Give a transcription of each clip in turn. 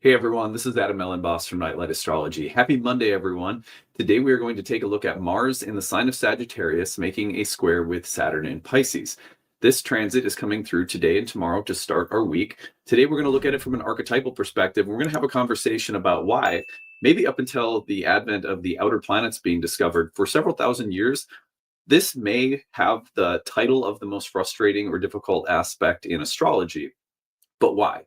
Hey everyone, this is Elenbaas from Nightlight Astrology. Happy Monday, everyone. Today we are going to take a look at Mars in the sign of Sagittarius making a square with Saturn in Pisces. This transit is coming through today and tomorrow to start our week. Today we're going to look at it from an archetypal perspective. We're going to have a conversation about why, maybe up until the advent of the outer planets being discovered for several thousand years, this may have the title of the most frustrating or difficult aspect in astrology. But why?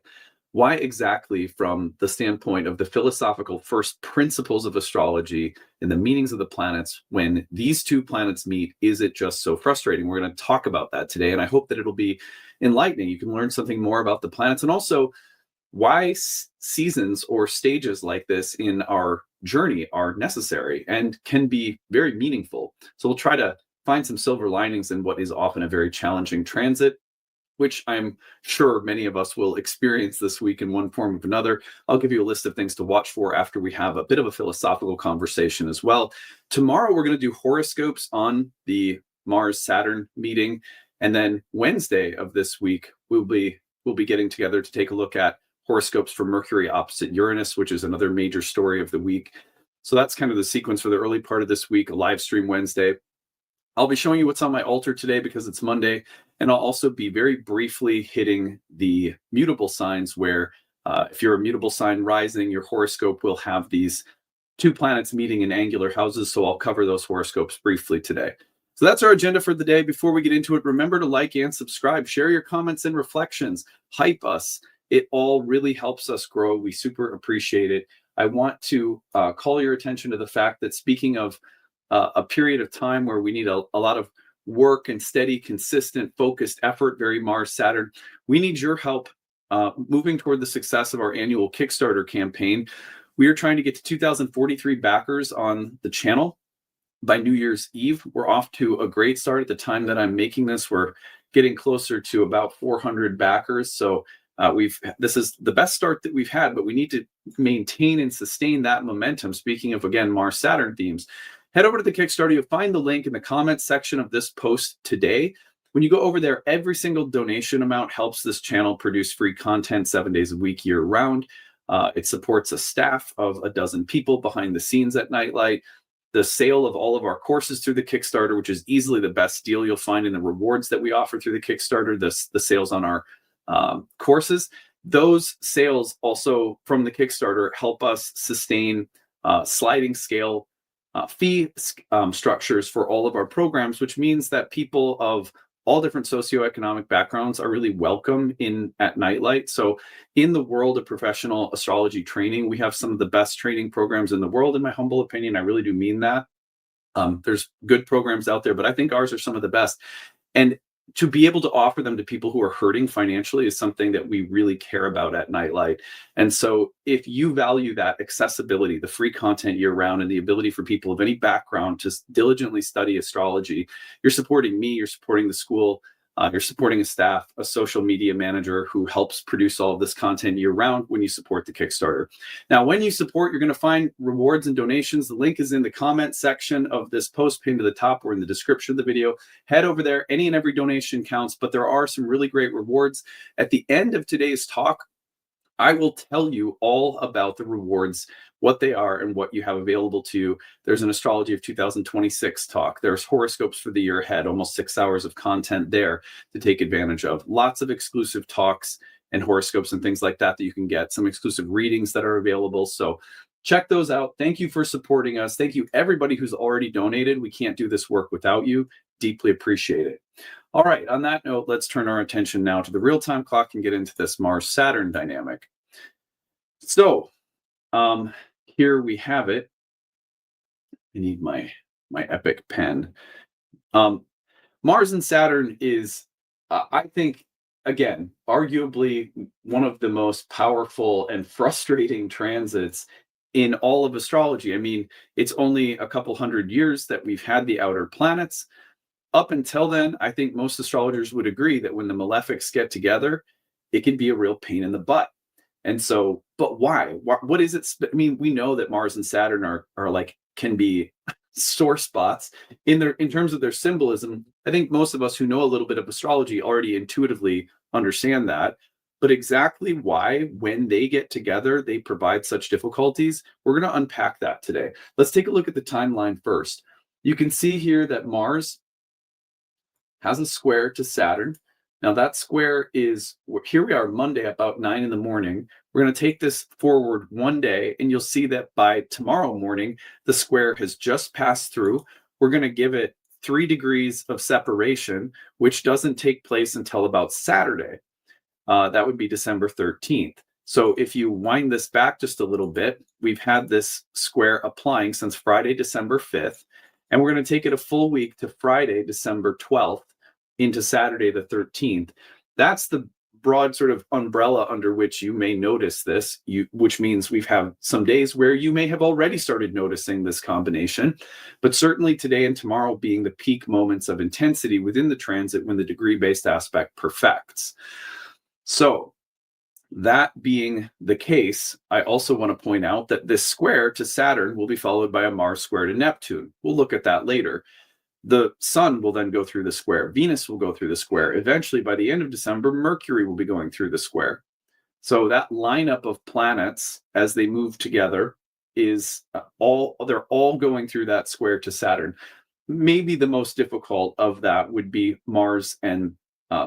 Why exactly, from the standpoint of the philosophical first principles of astrology and the meanings of the planets, when these two planets meet, is it just so frustrating? We're going to talk about that today, and I hope that it'll be enlightening. You can learn something more about the planets and also why seasons or stages like this in our journey are necessary and can be very meaningful. So we'll try to find some silver linings in what is often a very challenging transit, which I'm sure many of us will experience this week in one form or another. I'll give you a list of things to watch for after we have a bit of a philosophical conversation as well. Tomorrow, we're going to do horoscopes on the Mars-Saturn meeting. And then Wednesday of this week, we'll be getting together to take a look at horoscopes for Mercury opposite Uranus, which is another major story of the week. So that's kind of the sequence for the early part of this week, a live stream Wednesday. I'll be showing you what's on my altar today because it's Monday, and I'll also be very briefly hitting the mutable signs where if you're a mutable sign rising, your horoscope will have these two planets meeting in angular houses, so I'll cover those horoscopes briefly today. So that's our agenda for the day. Before we get into it, remember to like and subscribe, share your comments and reflections, hype us. It all really helps us grow. We super appreciate it. I want to call your attention to the fact that, speaking of a period of time where we need a lot of work and steady, consistent, focused effort, very Mars Saturn, we need your help moving toward the success of our annual Kickstarter campaign. We are trying to get to 2,043 backers on the channel by New Year's Eve. We're off to a great start. At the time that I'm making this, we're getting closer to about 400 backers. So this is the best start that we've had, but we need to maintain and sustain that momentum. Speaking of, again, Mars Saturn themes, head over to the Kickstarter. You'll find the link in the comments section of this post today. When you go over there, every single donation amount helps this channel produce free content 7 days a week, year round. It supports a staff of a dozen people behind the scenes at Nightlight. The sale of all of our courses through the Kickstarter, which is easily the best deal you'll find in the rewards that we offer through the Kickstarter, the sales on our courses. Those sales also from the Kickstarter help us sustain sliding scale fee structures for all of our programs, which means that people of all different socioeconomic backgrounds are really welcome at Nightlight. So in the world of professional astrology training, we have some of the best training programs in the world, in my humble opinion. I really do mean that. There's good programs out there, but I think ours are some of the best. And to be able to offer them to people who are hurting financially is something that we really care about at Nightlight. And so if you value that accessibility, the free content year round, and the ability for people of any background to diligently study astrology, you're supporting me, you're supporting the school, you're supporting a staff, a social media manager who helps produce all of this content year round when you support the Kickstarter. Now, when you support, you're going to find rewards and donations. The link is in the comment section of this post, pinned to the top or in the description of the video. Head over there. Any and every donation counts, but there are some really great rewards. At the end of today's talk, I will tell you all about the rewards, what they are, and what you have available to you. There's an Astrology of 2026 talk. There's horoscopes for the year ahead, almost 6 hours of content there to take advantage of. Lots of exclusive talks and horoscopes and things like that that you can get. Some exclusive readings that are available. So check those out. Thank you for supporting us. Thank you, everybody who's already donated. We can't do this work without you. Deeply appreciate it. All right, on that note, let's turn our attention now to the real-time clock and get into this Mars-Saturn dynamic. So here we have it. I need my epic pen. Mars and Saturn is, I think, again, arguably one of the most powerful and frustrating transits in all of astrology. I mean, it's only a couple hundred years that we've had the outer planets. Up until then, I think most astrologers would agree that when the malefics get together, it can be a real pain in the butt. And so, but why? What is it? I mean, we know that Mars and Saturn are like, can be sore spots in terms of their symbolism. I think most of us who know a little bit of astrology already intuitively understand that. But exactly why, when they get together, they provide such difficulties, we're going to unpack that today. Let's take a look at the timeline first. You can see here that Mars has a square to Saturn. Now that square is, here we are Monday about 9 in the morning. We're going to take this forward one day, and you'll see that by tomorrow morning, the square has just passed through. We're going to give it 3 degrees of separation, which doesn't take place until about Saturday. That would be December 13th. So if you wind this back just a little bit, we've had this square applying since Friday, December 5th, and we're going to take it a full week to Friday, December 12th, into Saturday, the 13th. That's the broad sort of umbrella under which you may notice this, which means we've had some days where you may have already started noticing this combination, but certainly today and tomorrow being the peak moments of intensity within the transit when the degree-based aspect perfects. So that being the case, I also want to point out that this square to Saturn will be followed by a Mars square to Neptune. We'll look at that later. The sun will then go through the square. Venus will go through the square. Eventually, by the end of December, Mercury will be going through the square. So that lineup of planets as they move together is they're all going through that square to Saturn. Maybe the most difficult of that would be Mars and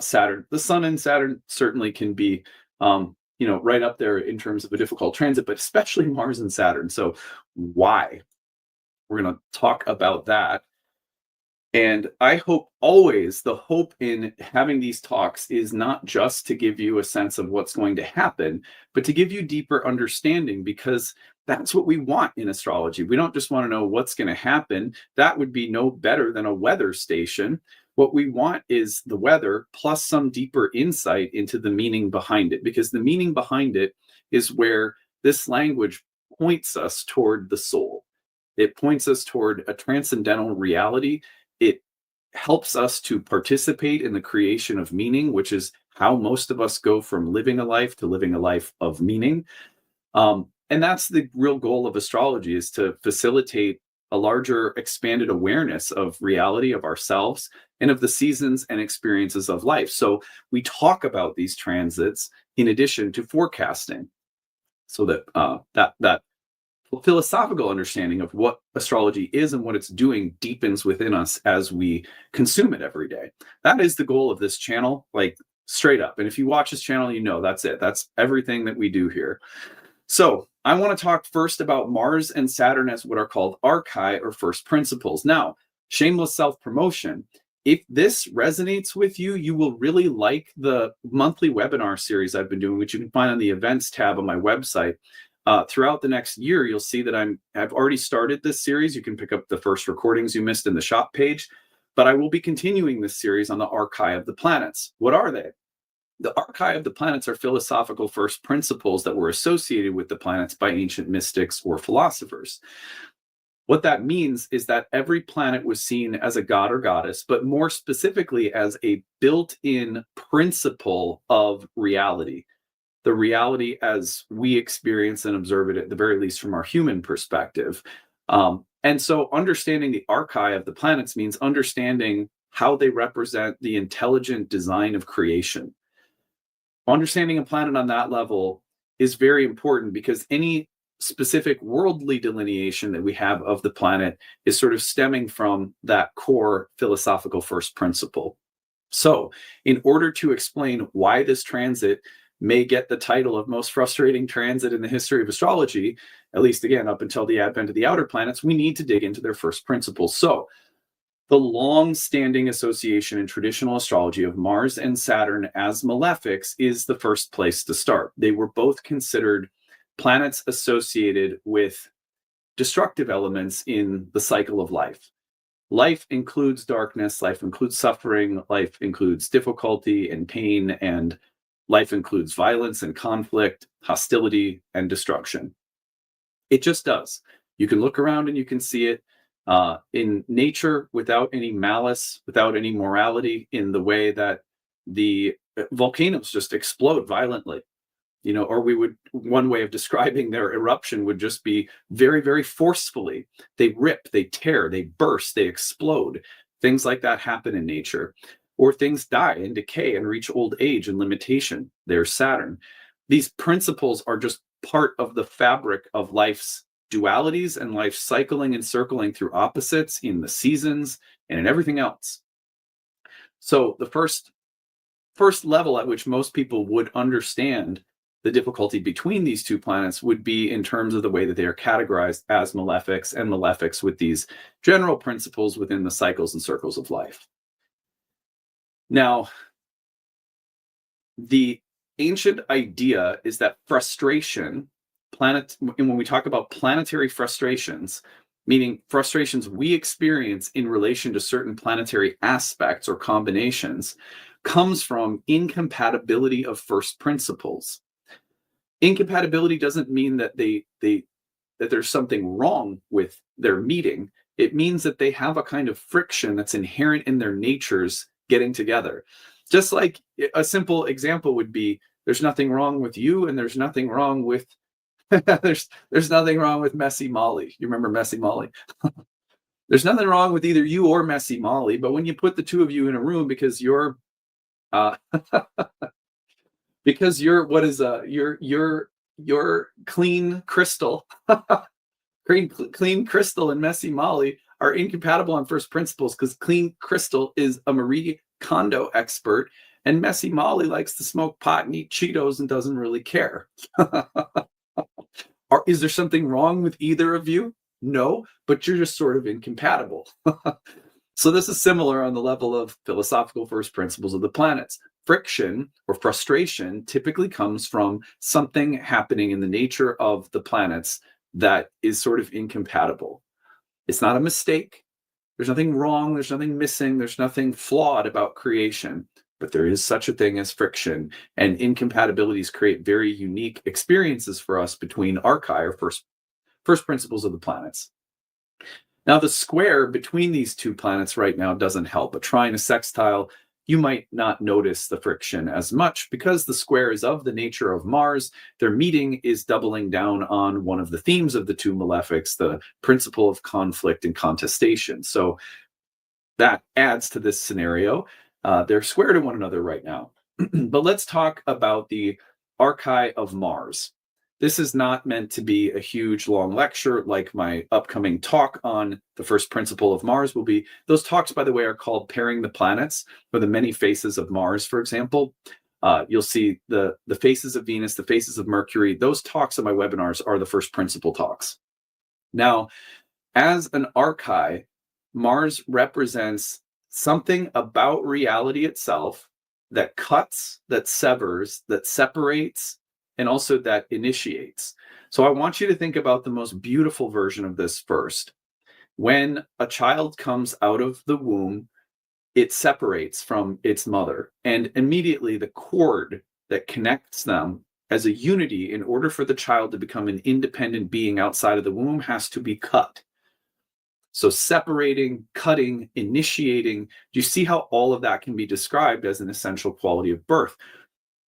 Saturn. The sun and Saturn certainly can be right up there in terms of a difficult transit, but especially Mars and Saturn. So why? We're going to talk about that. And I hope always, the hope in having these talks is not just to give you a sense of what's going to happen, but to give you deeper understanding, because that's what we want in astrology. We don't just want to know what's going to happen. That would be no better than a weather station. What we want is the weather plus some deeper insight into the meaning behind it, because the meaning behind it is where this language points us toward the soul. It points us toward a transcendental reality. It helps us to participate in the creation of meaning, which is how most of us go from living a life to living a life of meaning. And that's the real goal of astrology, is to facilitate a larger expanded awareness of reality, of ourselves, and of the seasons and experiences of life. So we talk about these transits in addition to forecasting, so that that philosophical understanding of what astrology is and what it's doing deepens within us as we consume it every day. That is the goal of this channel, like straight up. And if you watch this channel, you know that's it. That's everything that we do here. So I want to talk first about Mars and Saturn as what are called archai, or first principles. Now, shameless self-promotion. If this resonates with you, you will really like the monthly webinar series I've been doing, which you can find on the events tab on my website. Throughout the next year, you'll see that I've already started this series. You can pick up the first recordings you missed in the shop page, but I will be continuing this series on the archai of the planets. What are they? The archai of the planets are philosophical first principles that were associated with the planets by ancient mystics or philosophers. What that means is that every planet was seen as a god or goddess, but more specifically as a built-in principle of reality. The reality as we experience and observe it, at the very least from our human perspective. And so understanding the archai of the planets means understanding how they represent the intelligent design of creation. Understanding a planet on that level is very important, because any specific worldly delineation that we have of the planet is sort of stemming from that core philosophical first principle. So in order to explain why this transit may get the title of most frustrating transit in the history of astrology, at least again up until the advent of the outer planets, we need to dig into their first principles. So the long-standing association in traditional astrology of Mars and Saturn as malefics is the first place to start. They were both considered planets associated with destructive elements in the cycle of life. Life includes darkness, life includes suffering, life includes difficulty and pain, and life includes violence and conflict, hostility and destruction. It just does. You can look around and you can see it in nature, without any malice, without any morality, in the way that the volcanoes just explode violently. Or one way of describing their eruption would just be very, very forcefully. They rip, they tear, they burst, they explode. Things like that happen in nature. or things die and decay and reach old age and limitation. There's Saturn. These principles are just part of the fabric of life's dualities and life cycling and circling through opposites in the seasons and in everything else. So the first level at which most people would understand the difficulty between these two planets would be in terms of the way that they are categorized as malefics and malefics with these general principles within the cycles and circles of life. Now, the ancient idea is that frustration, and when we talk about planetary frustrations, meaning frustrations we experience in relation to certain planetary aspects or combinations, comes from incompatibility of first principles. Incompatibility doesn't mean that that there's something wrong with their meeting. It means that they have a kind of friction that's inherent in their natures getting together. Just like a simple example would be, there's nothing wrong with you, and there's nothing wrong with there's nothing wrong with Messy Molly. You remember Messy Molly? There's nothing wrong with either you or Messy Molly, but when you put the two of you in a room because you're uh, because you're clean crystal, clean crystal and Messy Molly are incompatible on first principles because clean crystal is a Marie Kondo expert, and Messy Molly likes to smoke pot and eat Cheetos and doesn't really care. Is there something wrong with either of you? No, but you're just sort of incompatible. So this is similar on the level of philosophical first principles of the planets. Friction or frustration typically comes from something happening in the nature of the planets that is sort of incompatible. It's not a mistake. There's nothing wrong. There's nothing missing. There's nothing flawed about creation. But there is such a thing as friction, and incompatibilities create very unique experiences for us between archai, or first principles of the planets. Now, the square between these two planets right now doesn't help. A trine, a sextile, you might not notice the friction as much because the square is of the nature of Mars. Their meeting is doubling down on one of the themes of the two malefics, the principle of conflict and contestation. So that adds to this scenario. They're square to one another right now. But let's talk about the archai of Mars. This is not meant to be a huge, long lecture like my upcoming talk on the first principle of Mars will be. Those talks, by the way, are called Pairing the Planets, or the many faces of Mars, for example. You'll see the faces of Venus, the faces of Mercury. Those talks on my webinars are the first principle talks. Now, as an archai, Mars represents something about reality itself that cuts, that severs, that separates, and also that initiates. So I want you to think about the most beautiful version of this first. When a child comes out of the womb, it separates from its mother, and immediately the cord that connects them as a unity in order for the child to become an independent being outside of the womb has to be cut. So separating, cutting, initiating, do you see how all of that can be described as an essential quality of birth?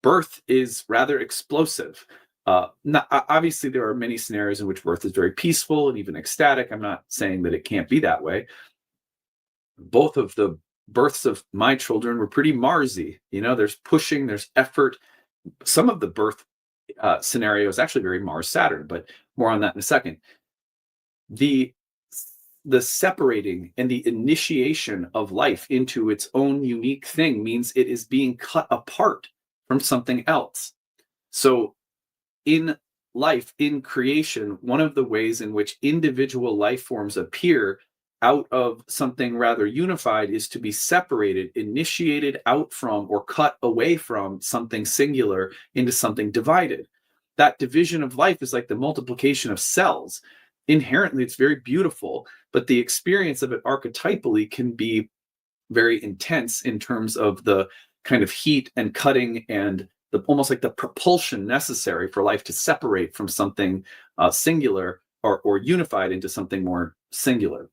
Birth is rather explosive. Obviously, there are many scenarios in which birth is very peaceful and even ecstatic. I'm not saying that it can't be that way. Both of the births of my children were pretty Marsy. There's pushing, there's effort. Some of the birth scenarios actually very Mars Saturn, but more on that in a second. The separating and the initiation of life into its own unique thing means it is being cut apart from something else. So in life, in creation, one of the ways in which individual life forms appear out of something rather unified is to be separated, initiated out from, or cut away from something singular into something divided. That division of life is like the multiplication of cells. Inherently, it's very beautiful, but the experience of it archetypally can be very intense in terms of the kind of heat and cutting and almost like the propulsion necessary for life to separate from something singular or unified into something more singular.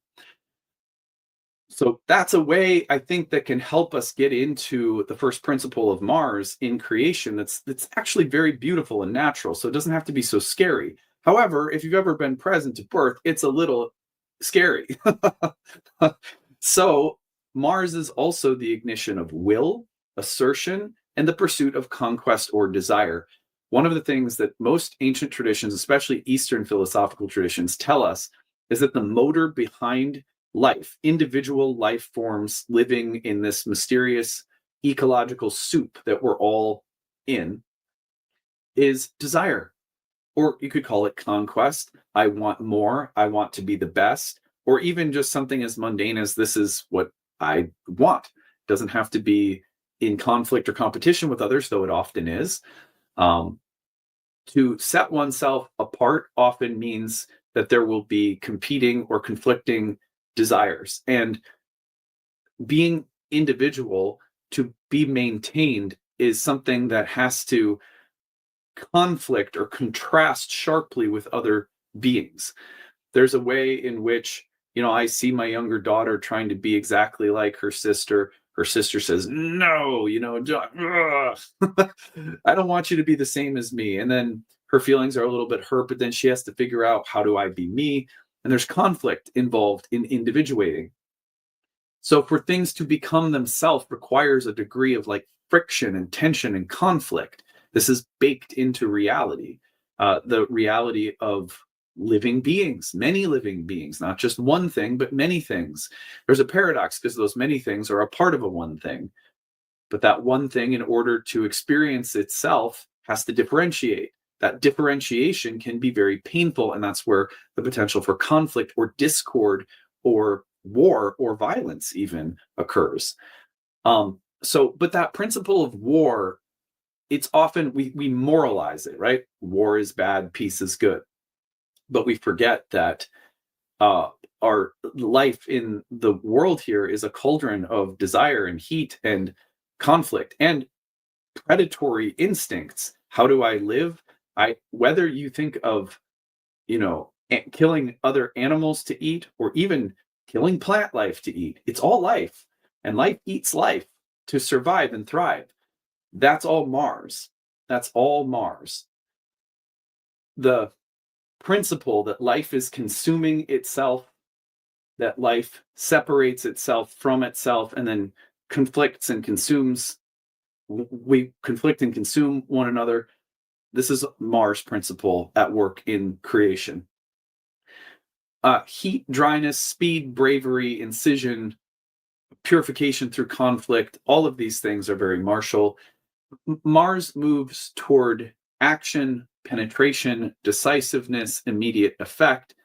So that's a way I think that can help us get into the first principle of Mars in creation that's actually very beautiful and natural. So it doesn't have to be so scary. However, if you've ever been present to birth, it's a little scary. So Mars is also the ignition of will, assertion, and the pursuit of conquest or desire. One of the things that most ancient traditions, especially Eastern philosophical traditions, tell us is that the motor behind life, individual life forms living in this mysterious ecological soup that we're all in, is desire. Or you could call it conquest. I want more. I want to be the best. Or even just something as mundane as this is what I want. It doesn't have to be in conflict or competition with others, though it often is. Um, to set oneself apart often means that there will be competing or conflicting desires. And being individual to be maintained is something that has to conflict or contrast sharply with other beings. There's a way in which, I see my younger daughter trying to be exactly like her sister. Her sister says, no, I don't want you to be the same as me. And then her feelings are a little bit hurt, but then she has to figure out, how do I be me? And there's conflict involved in individuating. So for things to become themselves requires a degree of like friction and tension and conflict. This is baked into reality, the reality of living beings, many living beings, not just one thing, but many things. There's a paradox because those many things are a part of a one thing. But that one thing, in order to experience itself, has to differentiate. That differentiation can be very painful. And that's where the potential for conflict or discord or war or violence even occurs. But that principle of war, it's often, we moralize it, right? War is bad, peace is good. But we forget that our life in the world here is a cauldron of desire and heat and conflict and predatory instincts. How do I live? Whether you think of, killing other animals to eat or even killing plant life to eat, it's all life, and life eats life to survive and thrive. That's all Mars. That's all Mars. The principle that life is consuming itself, that life separates itself from itself and then conflicts and consumes. We conflict and consume one another. This is Mars principle at work in creation. Heat, dryness, speed, bravery, incision, purification through conflict, all of these things are very martial. Mars moves toward action, penetration, decisiveness, immediate effect.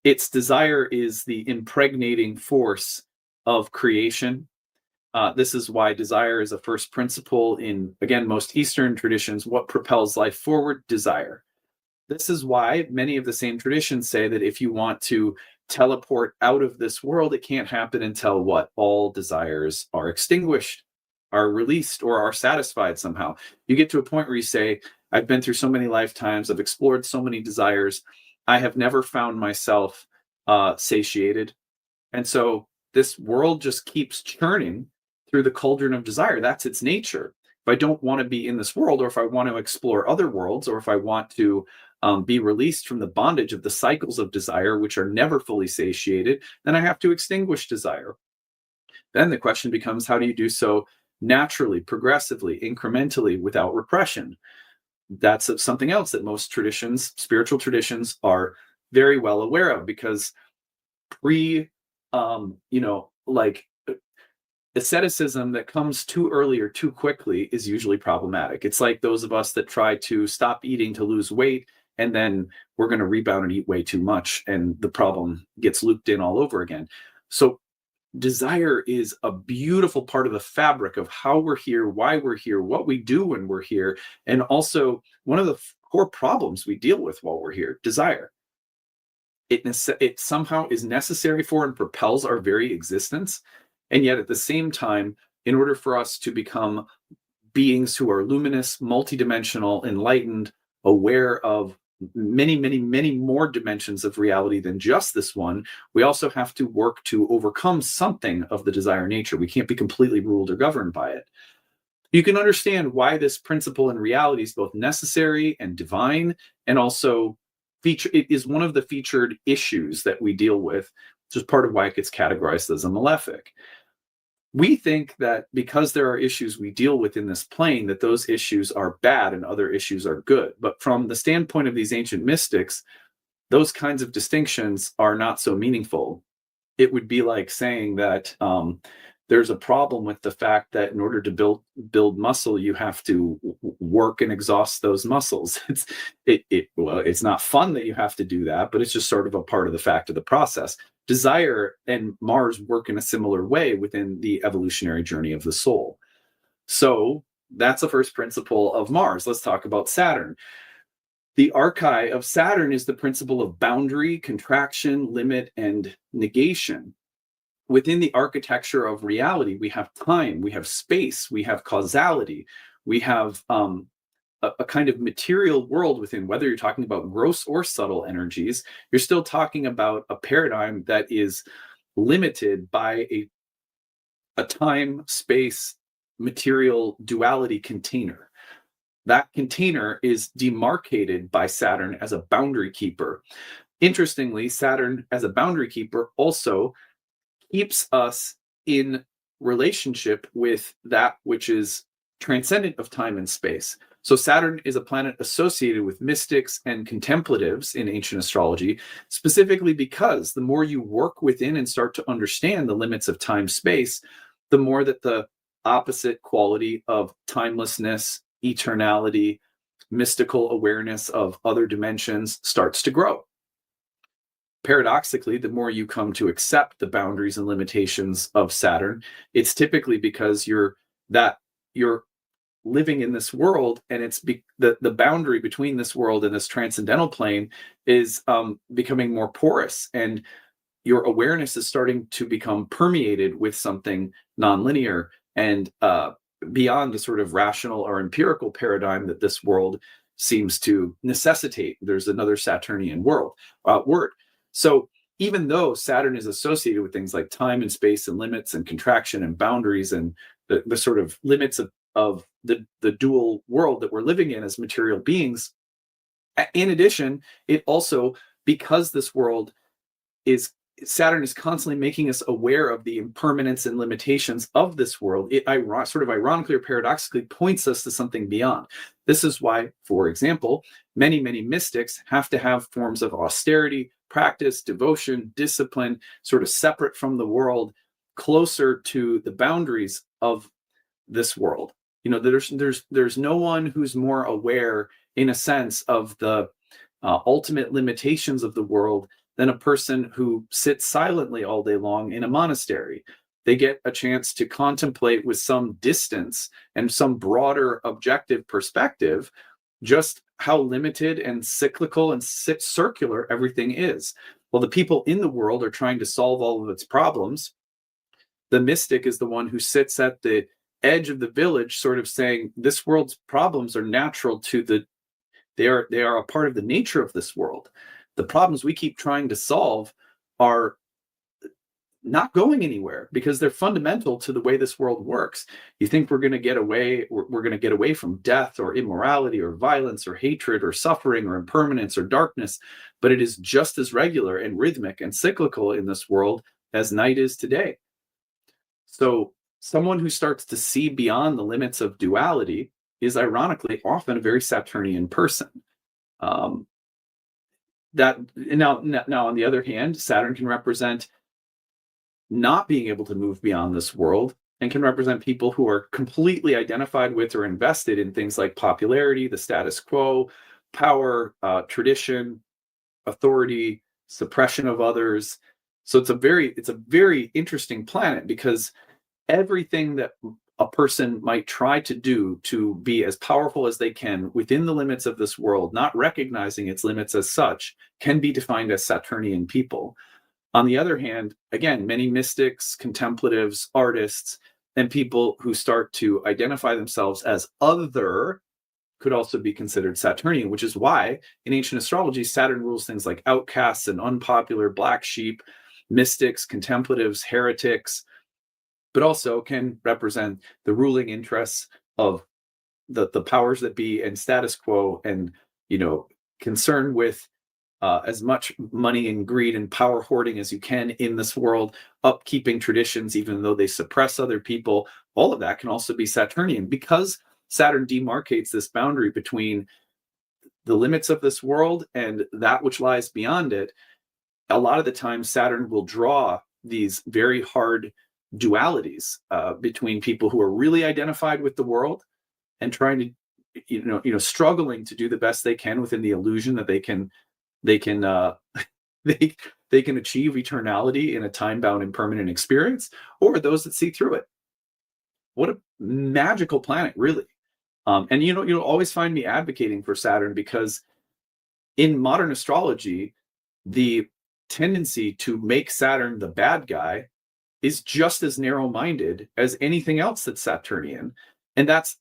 Its desire is the impregnating force of creation. This is why desire is a first principle in, again, most Eastern traditions. What propels life forward? Desire. This is why many of the same traditions say that if you want to teleport out of this world, it can't happen until what? All desires are extinguished, are released, or are satisfied somehow. You get to a point where you say, I've been through so many lifetimes, I've explored so many desires, I have never found myself satiated. And so this world just keeps churning through the cauldron of desire. That's its nature. If I don't want to be in this world, or if I want to explore other worlds, or if I want to be released from the bondage of the cycles of desire, which are never fully satiated, then I have to extinguish desire. Then the question becomes, how do you do so naturally, progressively, incrementally, without repression? That's something else that most traditions, spiritual traditions, are very well aware of, because like asceticism that comes too early or too quickly is usually problematic. It's like those of us that try to stop eating to lose weight, and then we're going to rebound and eat way too much, and the problem gets looped in all over again. So desire is a beautiful part of the fabric of how we're here, why we're here, what we do when we're here, and also one of the core problems we deal with while we're here: desire. It somehow is necessary for and propels our very existence. And yet at the same time, in order for us to become beings who are luminous, multidimensional, enlightened, aware of many, many, many more dimensions of reality than just this one, we also have to work to overcome something of the desire nature. We can't be completely ruled or governed by it. You can understand why this principle in reality is both necessary and divine, and also it is one of the featured issues that we deal with, which is part of why it gets categorized as a malefic. We think that because there are issues we deal with in this plane, that those issues are bad and other issues are good. But from the standpoint of these ancient mystics, those kinds of distinctions are not so meaningful. It would be like saying that there's a problem with the fact that in order to build muscle, you have to work and exhaust those muscles. It's not fun that you have to do that, but it's just sort of a part of the fact of the process. Desire and Mars work in a similar way within the evolutionary journey of the soul. So that's the first principle of Mars. Let's talk about Saturn. The archetype of Saturn is the principle of boundary, contraction, limit, and negation. Within the architecture of reality, we have time, we have space, we have causality, we have a kind of material world within, whether you're talking about gross or subtle energies, you're still talking about a paradigm that is limited by a time, space, material duality container. That container is demarcated by Saturn as a boundary keeper. Interestingly, Saturn as a boundary keeper also keeps us in relationship with that which is transcendent of time and space. So Saturn is a planet associated with mystics and contemplatives in ancient astrology, specifically because the more you work within and start to understand the limits of time space, the more that the opposite quality of timelessness, eternality, mystical awareness of other dimensions starts to grow. Paradoxically, the more you come to accept the boundaries and limitations of Saturn, it's typically because you're living in this world, and it's the boundary between this world and this transcendental plane is becoming more porous, and your awareness is starting to become permeated with something nonlinear and beyond the sort of rational or empirical paradigm that this world seems to necessitate. There's another Saturnian word. So even though Saturn is associated with things like time and space and limits and contraction and boundaries and the sort of limits of the dual world that we're living in as material beings, in addition, it also, because this world is, Saturn is constantly making us aware of the impermanence and limitations of this world. It sort of ironically or paradoxically points us to something beyond. This is why, for example, many mystics have to have forms of austerity, practice, devotion, discipline, sort of separate from the world, closer to the boundaries of this world. You know, there's no one who's more aware, in a sense, of the ultimate limitations of the world than a person who sits silently all day long in a monastery. They get a chance to contemplate with some distance and some broader objective perspective just how limited and cyclical and circular everything is. Well, the people in the world are trying to solve all of its problems. The mystic is the one who sits at the edge of the village, sort of saying, this world's problems are natural to they are a part of the nature of this world. The problems we keep trying to solve are not going anywhere because they're fundamental to the way this world works. You think we're going to get away, we're going to get away from death or immorality or violence or hatred or suffering or impermanence or darkness, but it is just as regular and rhythmic and cyclical in this world as night is today. So someone who starts to see beyond the limits of duality is ironically often a very Saturnian person. That now on the other hand, Saturn can represent not being able to move beyond this world and can represent people who are completely identified with or invested in things like popularity, the status quo, power, tradition, authority, suppression of others. So it's a very interesting planet because everything that a person might try to do to be as powerful as they can within the limits of this world, not recognizing its limits as such, can be defined as Saturnian people. On the other hand, again, many mystics, contemplatives, artists, and people who start to identify themselves as other could also be considered Saturnian, which is why in ancient astrology, Saturn rules things like outcasts and unpopular black sheep, mystics, contemplatives, heretics, but also can represent the ruling interests of the powers that be and status quo and, concern with as much money and greed and power hoarding as you can in this world, upkeeping traditions, even though they suppress other people. All of that can also be Saturnian because Saturn demarcates this boundary between the limits of this world and that which lies beyond it. A lot of the time, Saturn will draw these very hard dualities between people who are really identified with the world and trying to, struggling to do the best they can within the illusion that they can they can achieve eternality in a time-bound and permanent experience, or those that see through it. What a magical planet, really. And you'll always find me advocating for Saturn because in modern astrology, the tendency to make Saturn the bad guy is just as narrow-minded as anything else that's Saturnian. And that's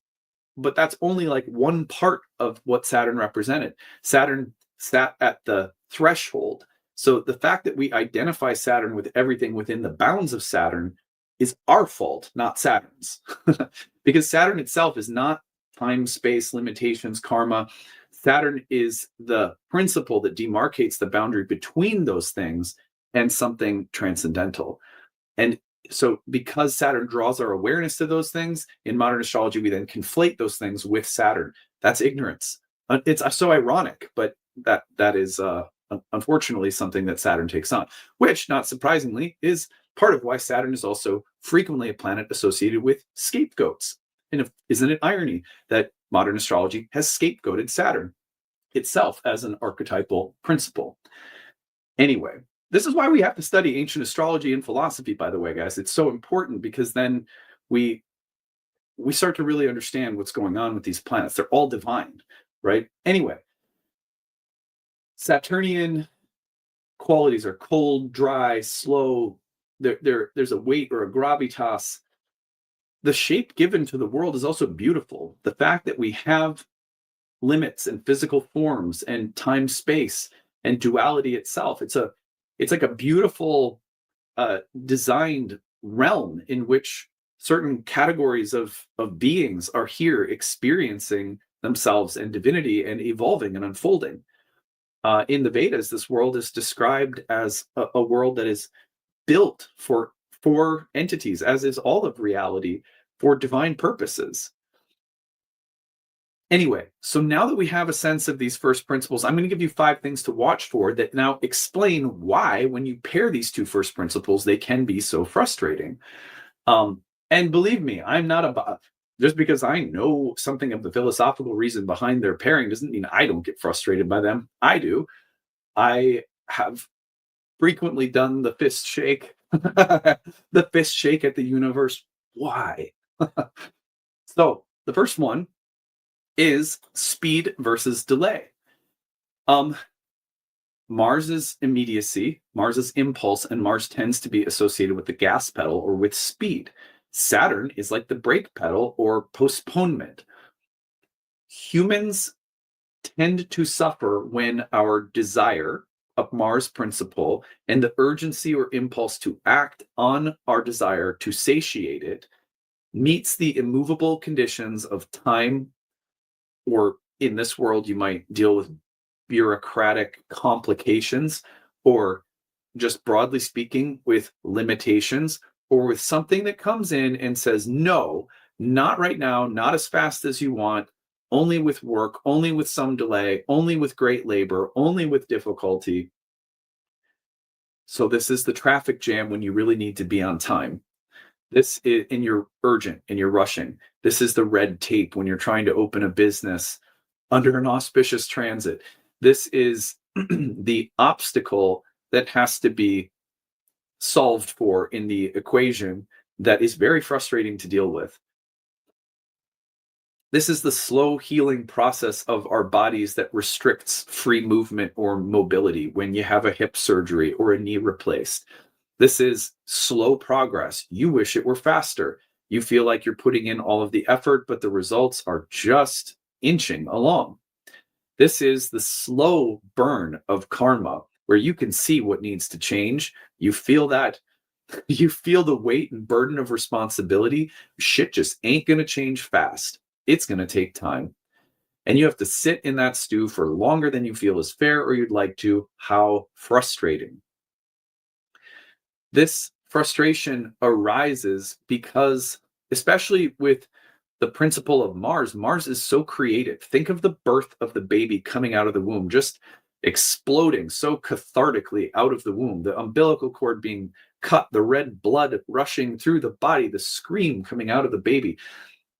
only like one part of what Saturn represented. Saturn sat at the threshold. So the fact that we identify Saturn with everything within the bounds of Saturn is our fault, not Saturn's. Because Saturn itself is not time, space, limitations, karma. Saturn is the principle that demarcates the boundary between those things and something transcendental. And so because Saturn draws our awareness to those things, in modern astrology, we then conflate those things with Saturn. That's ignorance. It's so ironic, but that is unfortunately something that Saturn takes on, which, not surprisingly, is part of why Saturn is also frequently a planet associated with scapegoats. And isn't it irony that modern astrology has scapegoated Saturn itself as an archetypal principle? Anyway, this is why we have to study ancient astrology and philosophy, by the way, guys. It's so important because then we start to really understand what's going on with these planets. They're all divine, right? Anyway, Saturnian qualities are cold, dry, slow. There's a weight or a gravitas. The shape given to the world is also beautiful. The fact that we have limits and physical forms and time, space, and duality itself. It's like a beautiful designed realm in which certain categories of beings are here experiencing themselves and divinity and evolving and unfolding. In the Vedas, this world is described as a world that is built for entities, as is all of reality, for divine purposes. Anyway, so now that we have a sense of these first principles, I'm going to give you 5 things to watch for that now explain why, when you pair these 2 first principles, they can be so frustrating. And believe me, I'm not just because I know something of the philosophical reason behind their pairing doesn't mean I don't get frustrated by them. I do. I have frequently done the fist shake, the fist shake at the universe. Why? So the first one is speed versus delay. Mars's immediacy, Mars's impulse, and Mars tends to be associated with the gas pedal or with speed. Saturn is like the brake pedal or postponement. Humans tend to suffer when our desire, a Mars principle, and the urgency or impulse to act on our desire to satiate it meets the immovable conditions of time, or in this world, you might deal with bureaucratic complications, or just broadly speaking, with limitations, or with something that comes in and says, no, not right now, not as fast as you want, only with work, only with some delay, only with great labor, only with difficulty. So this is the traffic jam when you really need to be on time. This is, and you're urgent and you're rushing. This is the red tape when you're trying to open a business under an auspicious transit. This is the obstacle that has to be solved for in the equation that is very frustrating to deal with. This is the slow healing process of our bodies that restricts free movement or mobility when you have a hip surgery or a knee replaced. This is slow progress. You wish it were faster. You feel like you're putting in all of the effort, but the results are just inching along. This is the slow burn of karma, where you can see what needs to change. You feel that, you feel the weight and burden of responsibility. Shit just ain't going to change fast. It's going to take time. and you have to sit in that stew for longer than you feel is fair or you'd like to. How frustrating. This frustration arises because, especially with the principle of Mars, Mars is so creative. Think of the birth of the baby coming out of the womb, just exploding so cathartically out of the womb, the umbilical cord being cut, the red blood rushing through the body, the scream coming out of the baby.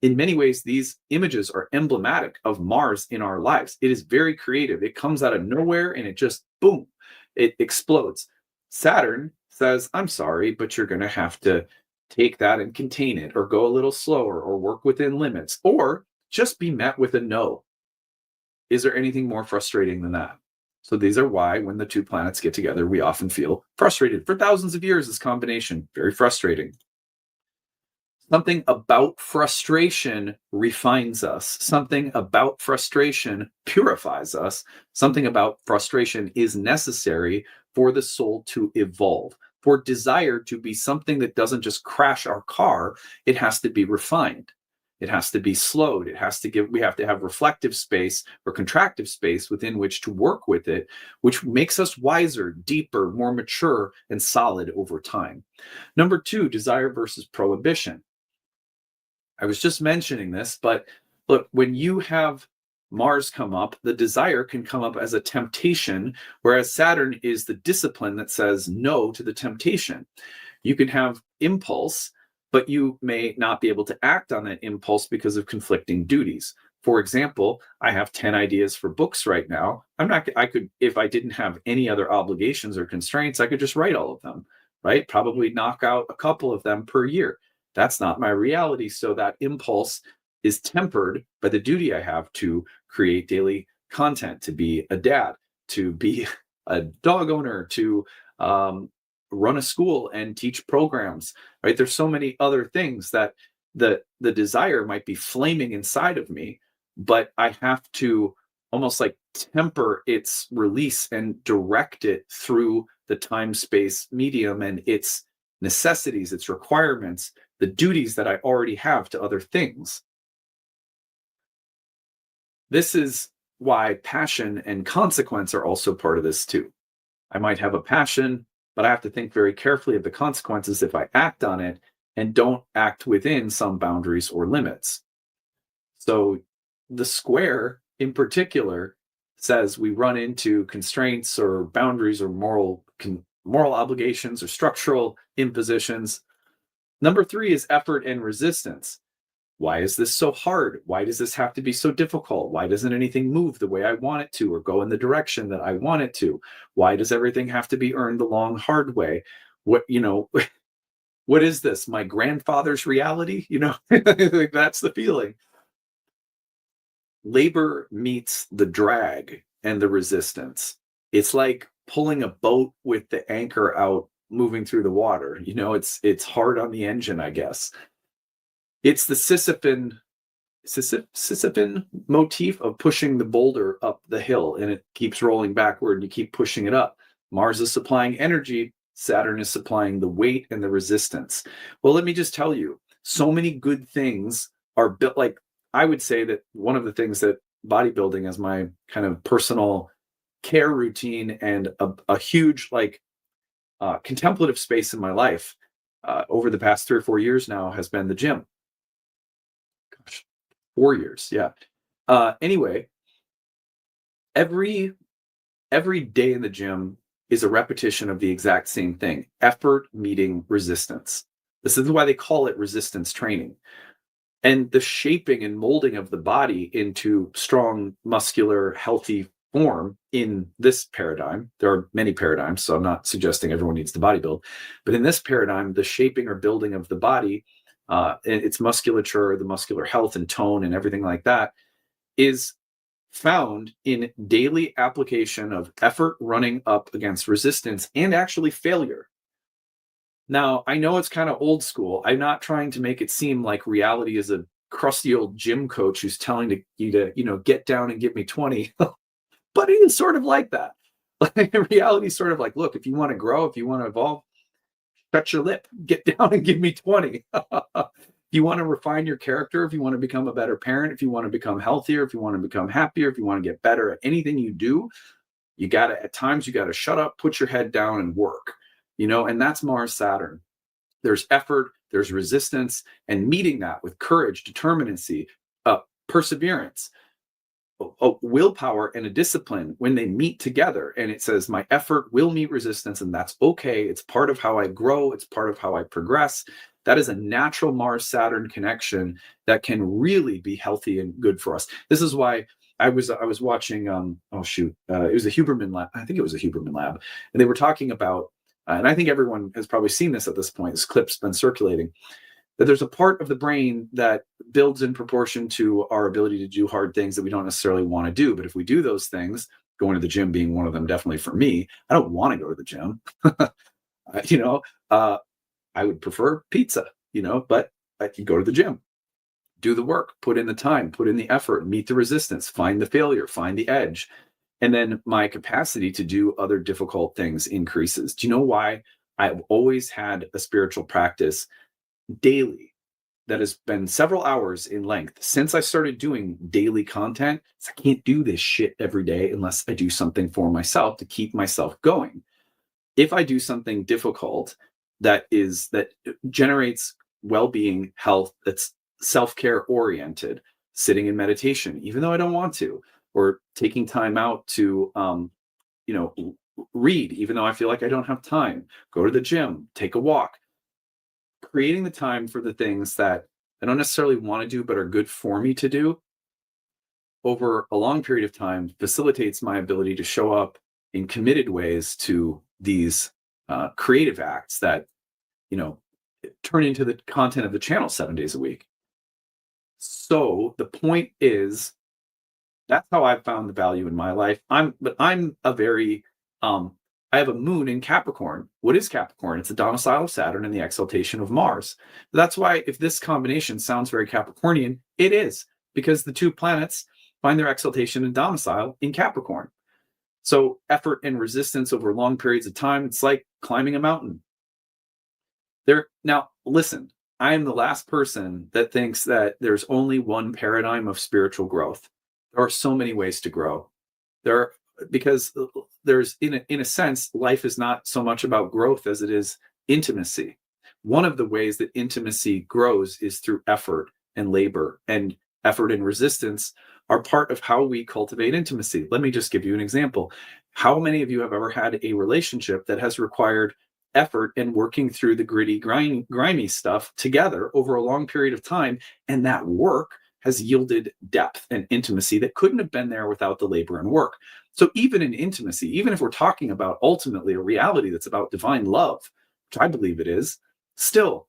In many ways, these images are emblematic of Mars in our lives. It is very creative. It comes out of nowhere and it just, boom, it explodes. Saturn says, I'm sorry, but you're going to have to take that and contain it, or go a little slower, or work within limits, or just be met with a no. Is there anything more frustrating than that? So these are why when the two planets get together, we often feel frustrated. For thousands of years, this combination, very frustrating. Something about frustration refines us. Something about frustration purifies us. Something about frustration is necessary for the soul to evolve. For desire to be something that doesn't just crash our car, it has to be refined. It has to be slowed. We have to have reflective space or contractive space within which to work with it, which makes us wiser, deeper, more mature, and solid over time. Number two, desire versus prohibition. I was just mentioning this, but look, when you have Mars come up, the desire can come up as a temptation, whereas Saturn is the discipline that says no to the temptation. You can have impulse, but you may not be able to act on that impulse because of conflicting duties. For example, I have 10 ideas for books right now. I could, if I didn't have any other obligations or constraints, I could just write all of them, right? Probably knock out a couple of them per year. That's not my reality. So that impulse is tempered by the duty I have to create daily content, to be a dad, to be a dog owner, to run a school and teach programs, right? There's so many other things that the desire might be flaming inside of me, but I have to almost like temper its release and direct it through the time space medium and its necessities, its requirements, the duties that I already have to other things. This is why passion and consequence are also part of this too. I might have a passion, but I have to think very carefully of the consequences if I act on it and don't act within some boundaries or limits. So the square in particular says we run into constraints or boundaries or moral obligations or structural impositions. Number three is effort and resistance. Why is this so hard? Why does this have to be so difficult? Why doesn't anything move the way I want it to or go in the direction that I want it to? Why does everything have to be earned the long, hard way? What, what is this? My grandfather's reality? That's the feeling. Labor meets the drag and the resistance. It's like pulling a boat with the anchor out, moving through the water. It's hard on the engine, I guess. It's the Sisyphean motif of pushing the boulder up the hill, and it keeps rolling backward and you keep pushing it up. Mars is supplying energy. Saturn is supplying the weight and the resistance. Well, let me just tell you, so many good things are built. Like, I would say that one of the things that bodybuilding as my kind of personal care routine and a huge contemplative space in my life over the past 3 or 4 years now has been the gym. Gosh, 4 years, yeah. Anyway, every day in the gym is a repetition of the exact same thing: effort meeting resistance. This is why they call it resistance training. And the shaping and molding of the body into strong, muscular, healthy form in this paradigm. There are many paradigms, so I'm not suggesting everyone needs to bodybuild, but in this paradigm, the shaping or building of the body, its musculature, the muscular health and tone and everything like that, is found in daily application of effort running up against resistance and actually failure. Now, I know it's kind of old school. I'm not trying to make it seem like reality is a crusty old gym coach who's telling you to, get down and give me 20, but it is sort of like that. Like, reality is sort of like, look, if you want to grow, if you want to evolve, shut your lip, get down and give me 20. If you want to refine your character, if you want to become a better parent, if you want to become healthier, if you want to become happier, if you want to get better at anything you do, at times you got to shut up, put your head down and work, and that's Mars Saturn. There's effort, there's resistance, and meeting that with courage, determinacy, perseverance, a willpower, and a discipline, when they meet together, and it says my effort will meet resistance, and that's okay. It's part of how I grow, it's part of how I progress. That is a natural Mars Saturn connection that can really be healthy and good for us. This is why I was watching it was a Huberman lab. I think it was a Huberman lab, and they were talking about and I think everyone has probably seen this at this point. This clip's been circulating, that there's a part of the brain that builds in proportion to our ability to do hard things that we don't necessarily want to do. But if we do those things, going to the gym being one of them, definitely for me, I don't want to go to the gym. I would prefer pizza, but I can go to the gym, do the work, put in the time, put in the effort, meet the resistance, find the failure, find the edge. And then my capacity to do other difficult things increases. Do you know why I've always had a spiritual practice daily that has been several hours in length since I started doing daily content? I can't do this shit every day unless I do something for myself to keep myself going. If I do something difficult that generates well-being, health, that's self-care oriented, sitting in meditation, even though I don't want to, or taking time out to read, even though I feel like I don't have time, go to the gym, take a walk, creating the time for the things that I don't necessarily want to do, but are good for me to do over a long period of time facilitates my ability to show up in committed ways to these creative acts that, turn into the content of the channel 7 days a week. So the point is, that's how I've found the value in my life. I have a moon in Capricorn. What is Capricorn? It's a domicile of Saturn and the exaltation of Mars. That's why if this combination sounds very Capricornian, it is, because the two planets find their exaltation and domicile in Capricorn. So effort and resistance over long periods of time, it's like climbing a mountain. Now, listen, I am the last person that thinks that there's only one paradigm of spiritual growth. There are so many ways to grow. Because there's, in a sense, life is not so much about growth as it is intimacy. One of the ways that intimacy grows is through effort and labor, and effort and resistance are part of how we cultivate intimacy. Let me just give you an example. How many of you have ever had a relationship that has required effort and working through the gritty, grimy stuff together over a long period of time, and that work has yielded depth and intimacy that couldn't have been there without the labor and work? So even in intimacy, even if we're talking about ultimately a reality that's about divine love, which I believe it is, still,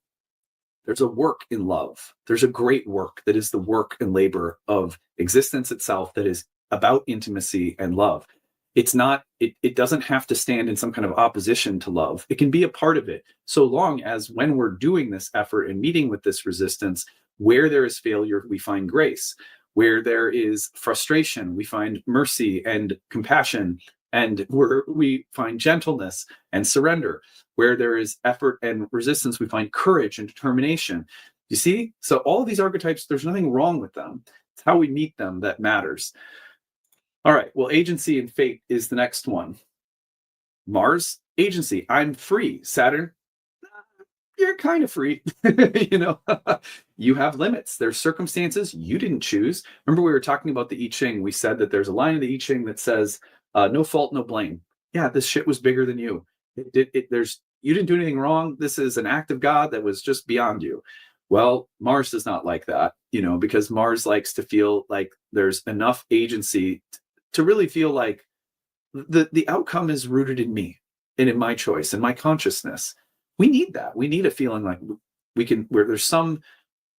there's a work in love. There's a great work that is the work and labor of existence itself, that is about intimacy and love. It doesn't have to stand in some kind of opposition to love. It can be a part of it, so long as when we're doing this effort and meeting with this resistance, where there is failure, we find grace. Where there is frustration, we find mercy and compassion, and where we find gentleness and surrender. Where there is effort and resistance, we find courage and determination. You see? So all of these archetypes, there's nothing wrong with them. It's how we meet them that matters. All right, well, agency and fate is the next one. Mars, agency, I'm free. Saturn, you're kind of free. You have limits. There's circumstances you didn't choose. Remember, we were talking about the I Ching. We said that there's a line in the I Ching that says, no fault, no blame. Yeah, this shit was bigger than you. You didn't do anything wrong. This is an act of God that was just beyond you. Well, Mars does not like that, because Mars likes to feel like there's enough agency to really feel like the outcome is rooted in me and in my choice and my consciousness. We need that. We need a feeling like where there's some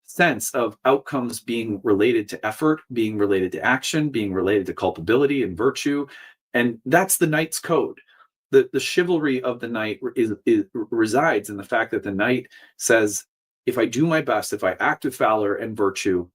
sense of outcomes being related to effort, being related to action, being related to culpability and virtue. And that's the knight's code. The chivalry of the knight resides in the fact that the knight says, if I do my best, if I act with valor and virtue,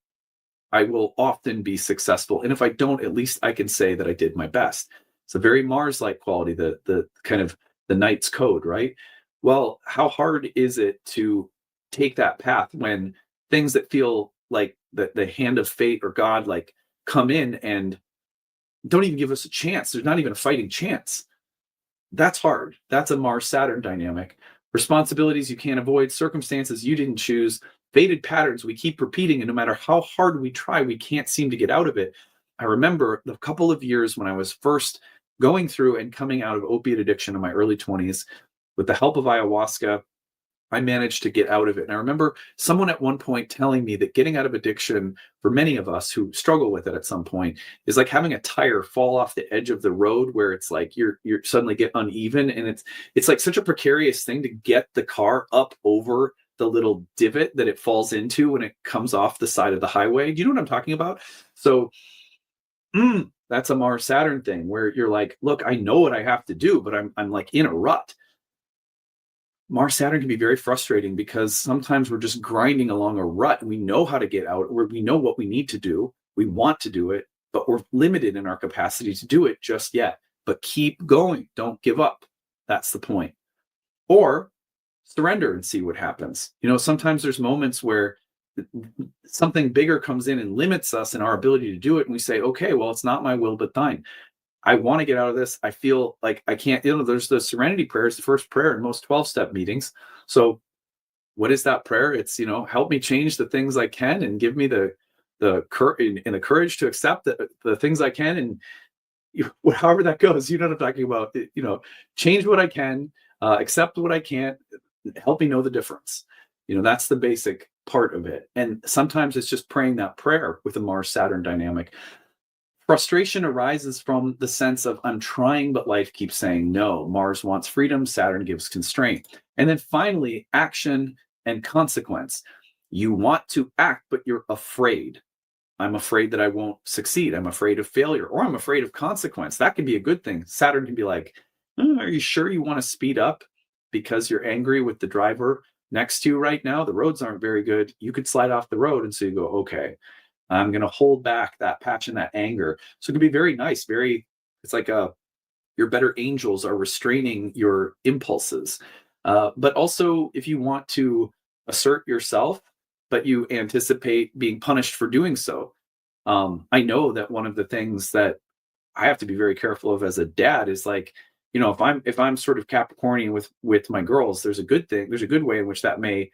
I will often be successful. And if I don't, at least I can say that I did my best. It's a very Mars-like quality, the kind of the knight's code, right? Well, how hard is it to take that path when things that feel like the hand of fate or God like come in and don't even give us a chance. There's not even a fighting chance. That's hard. That's a Mars Saturn dynamic. Responsibilities you can't avoid, circumstances you didn't choose, fated patterns we keep repeating, and no matter how hard we try, we can't seem to get out of it. I remember the couple of years when I was first going through and coming out of opiate addiction in my early 20s. With the help of ayahuasca, I managed to get out of it. And I remember someone at one point telling me that getting out of addiction, for many of us who struggle with it at some point, is like having a tire fall off the edge of the road where it's like you're suddenly get uneven, and it's like such a precarious thing to get the car up over the little divot that it falls into when it comes off the side of the highway. Do you know what I'm talking about? So that's a Mars Saturn thing where you're like, look, I know what I have to do, but I'm like in a rut. Mars Saturn can be very frustrating because sometimes we're just grinding along a rut and we know how to get out, or we know what we need to do. We want to do it, but we're limited in our capacity to do it just yet. But keep going. Don't give up. That's the point. Or surrender and see what happens. Sometimes there's moments where something bigger comes in and limits us in our ability to do it. And we say, okay, well, it's not my will, but thine. I want to get out of this. I feel like I can't, there's the serenity prayer is the first prayer in most 12-step meetings. So what is that prayer? It's, help me change the things I can and give me the courage and the courage to accept the things I can. And however that goes, you know what I'm talking about, change what I can, accept what I can't, help me know the difference. That's the basic part of it. And sometimes it's just praying that prayer with a Mars Saturn dynamic. Frustration arises from the sense of I'm trying, but life keeps saying no. Mars wants freedom, Saturn gives constraint. And then finally, action and consequence. You want to act, but you're afraid. I'm afraid that I won't succeed. I'm afraid of failure, or I'm afraid of consequence. That can be a good thing. Saturn can be like, are you sure you want to speed up because you're angry with the driver next to you right now? The roads aren't very good. You could slide off the road. And so you go, okay, I'm going to hold back that passion, that anger. So it can be very nice. It's like your better angels are restraining your impulses. But also, if you want to assert yourself, but you anticipate being punished for doing so. I know that one of the things that I have to be very careful of as a dad is like, if I'm sort of Capricornian with my girls, there's a good way in which that may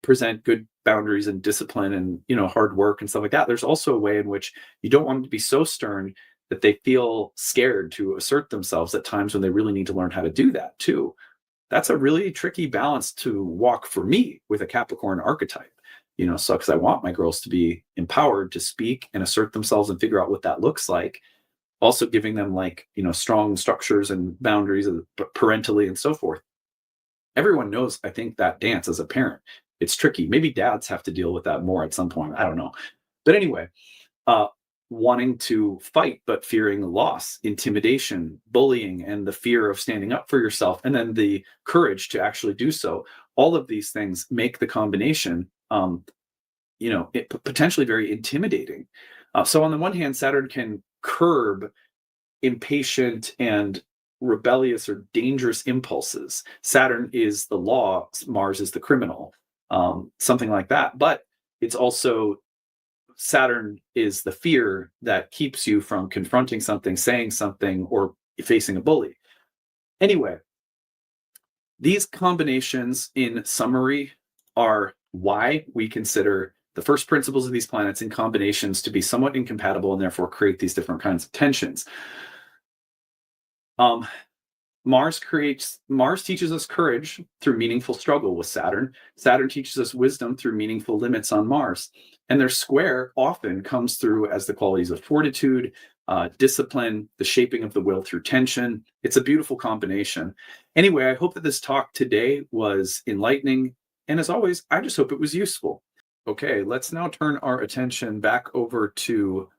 present good boundaries and discipline and hard work and stuff like that. There's also a way in which you don't want them to be so stern that they feel scared to assert themselves at times when they really need to learn how to do that too. That's a really tricky balance to walk for me with a Capricorn archetype. So because I want my girls to be empowered to speak and assert themselves and figure out what that looks like, also giving them strong structures and boundaries parentally and so forth. Everyone knows, I think, that dance as a parent. It's tricky. Maybe dads have to deal with that more at some point. I don't know. But anyway, uh, wanting to fight, but fearing loss, intimidation, bullying, and the fear of standing up for yourself, and then the courage to actually do so. All of these things make the combination, potentially very intimidating. So on the one hand, Saturn can curb impatient and rebellious or dangerous impulses. Saturn is the law, Mars is the criminal, something like that. But it's also Saturn is the fear that keeps you from confronting something, saying something, or facing a bully. Anyway, these combinations, in summary, are why we consider the first principles of these planets in combinations to be somewhat incompatible and therefore create these different kinds of tensions. Mars teaches us courage through meaningful struggle with Saturn. Saturn teaches us wisdom through meaningful limits on Mars. And their square often comes through as the qualities of fortitude, discipline, the shaping of the will through tension. It's a beautiful combination. Anyway, I hope that this talk today was enlightening. And as always, I just hope it was useful. Okay, let's now turn our attention back over to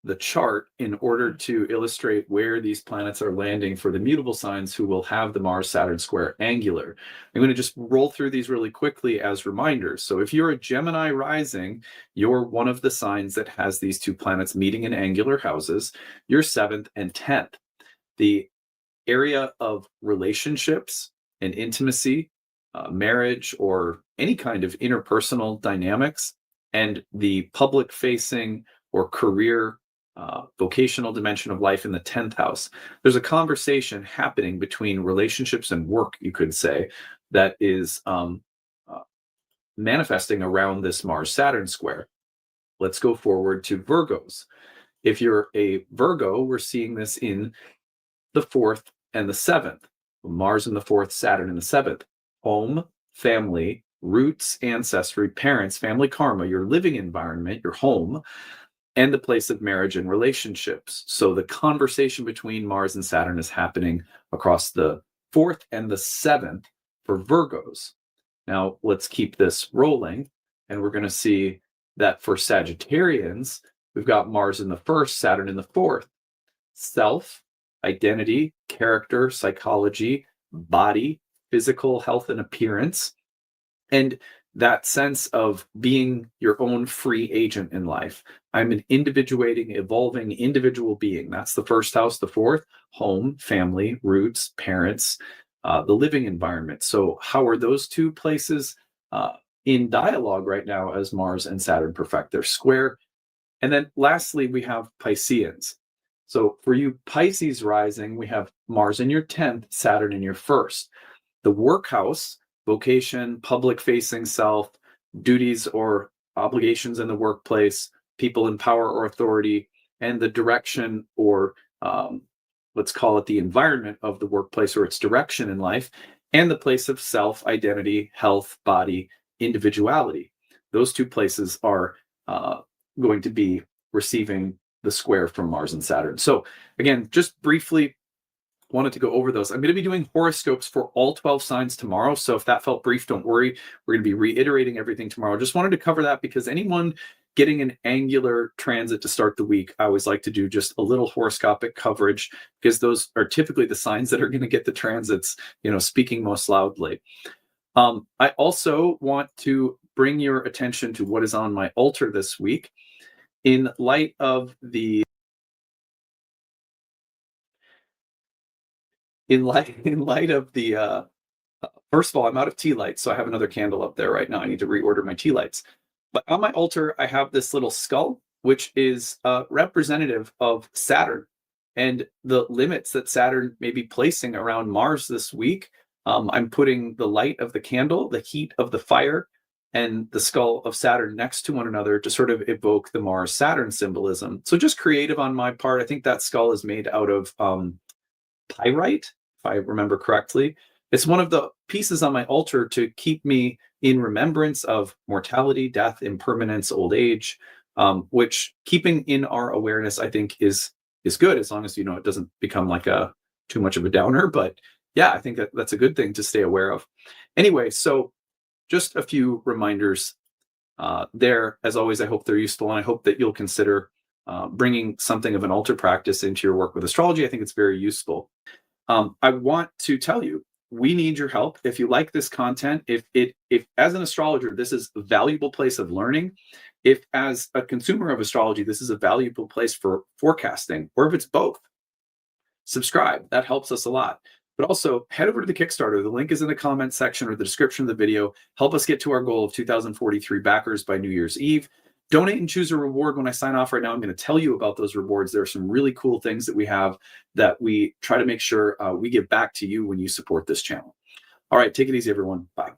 the chart in order to illustrate where these planets are landing for the mutable signs who will have the Mars-Saturn square angular. I'm going to just roll through these really quickly as reminders. So if you're a Gemini rising, you're one of the signs that has these two planets meeting in angular houses. You're 7th and 10th. The area of relationships and intimacy, marriage, or any kind of interpersonal dynamics and the public facing or career vocational dimension of life in the 10th house. There's a conversation happening between relationships and work, you could say, that is manifesting around this Mars-Saturn square. Let's go forward to Virgos. If you're a Virgo, we're seeing this in the 4th and the 7th. Mars in the 4th, Saturn in the 7th. Home, family, roots, ancestry, parents, family karma, your living environment, your home, and the place of marriage and relationships. So the conversation between Mars and Saturn is happening across the 4th and the 7th for Virgos. Now, let's keep this rolling, and we're going to see that for Sagittarians, we've got Mars in the 1st, Saturn in the 4th. Self, identity, character, psychology, body, physical health and appearance, and that sense of being your own free agent in life. I'm an individuating, evolving individual being. That's the 1st house, the 4th, home, family, roots, parents, the living environment. So how are those two places in dialogue right now as Mars and Saturn perfect their square? And then lastly, we have Pisceans. So for you Pisces rising, we have Mars in your 10th, Saturn in your 1st. The workhouse, vocation, public facing self, duties or obligations in the workplace, people in power or authority, and the direction or let's call it the environment of the workplace or its direction in life, and the place of self, identity, health, body, individuality. Those two places are going to be receiving the square from Mars and Saturn. So again, just briefly wanted to go over those. I'm going to be doing horoscopes for all 12 signs tomorrow. So if that felt brief, don't worry. We're going to be reiterating everything tomorrow. Just wanted to cover that because anyone getting an angular transit to start the week, I always like to do just a little horoscopic coverage because those are typically the signs that are going to get the transits, speaking most loudly. I also want to bring your attention to what is on my altar this week. In light of the first of all, I'm out of tea lights, so I have another candle up there right now. I need to reorder my tea lights. But on my altar, I have this little skull, which is representative of Saturn and the limits that Saturn may be placing around Mars this week. I'm putting the light of the candle, the heat of the fire, and the skull of Saturn next to one another to sort of evoke the Mars-Saturn symbolism. So just creative on my part. I think that skull is made out of pyrite, if I remember correctly. It's one of the pieces on my altar to keep me in remembrance of mortality, death, impermanence, old age, which keeping in our awareness, I think, is good as long as it doesn't become like too much of a downer. But yeah, I think that's a good thing to stay aware of. Anyway, so just a few reminders there. As always, I hope they're useful, and I hope that you'll consider bringing something of an altar practice into your work with astrology. I think it's very useful. I want to tell you, we need your help. If you like this content, if as an astrologer, this is a valuable place of learning, if as a consumer of astrology, this is a valuable place for forecasting, or if it's both, subscribe. That helps us a lot. But also head over to the Kickstarter. The link is in the comment section or the description of the video. Help us get to our goal of 2,043 backers by New Year's Eve. Donate and choose a reward. When I sign off right now, I'm going to tell you about those rewards. There are some really cool things that we have that we try to make sure we give back to you when you support this channel. All right, take it easy, everyone. Bye.